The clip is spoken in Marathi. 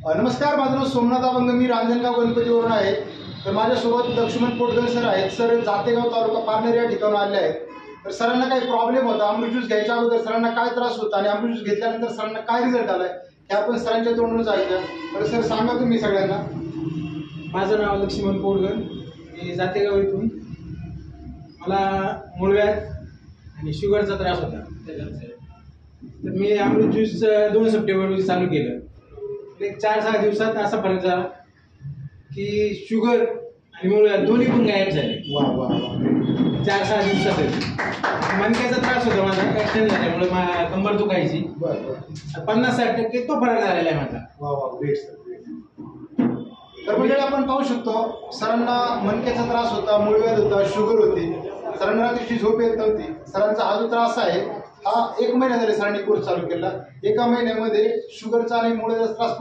नमस्कार, माझं नाव सोमनाथ अभंग, मी रांजणगाव गणपतीवरून आहे. तर माझ्यासोबत लक्ष्मण पोटगल सर आहेत. सर जातेगाव तालुका पारनेर या ठिकाणून आले आहेत. तर सरांना काही प्रॉब्लेम होता, अमृत ज्यूस घ्यायच्या अगोदर सरांना काय त्रास होता आणि अमृत ज्यूस घेतल्यानंतर सरांना काय रिझल्ट आलाय हे आपण सरांच्या तोंडूनच ऐकूया. तर सर सांगा तुम्ही सगळ्यांना. माझं नाव लक्ष्मण पोटगल, मी जातेगाव इथून. मला मूळव्याध आणि शुगरचा त्रास होता. तर मी अमृत ज्यूस 2 सप्टेंबर रोजी चालू केलं. एक 4-6 दिवसात असा फरक झाला की शुगर आणि मूळव्याध दोन्ही पण गायब झाले. वा वा वा. 4-6 दिवसातच. मणक्याचा त्रास होता माझा, ऍक्सिडेंट झाल्यामुळे कंबर दुखायची. 50-60% तो फरक झालेला आहे माझा. वा वा, ग्रेट सर, ग्रेट. तर म्हणजे आपण पाहू शकतो, सरांना मणक्याचा त्रास होता, मूळव्याध होता, शुगर होती, सरांना रात्रीची झोप येत नव्हती. सरांचा हा जो त्रास आहे हा 1 महिना झाले सरांनी कोर्स चालू केला. 1 महिन्यामध्ये शुगरचा आणि मूळव्याधाचा त्रास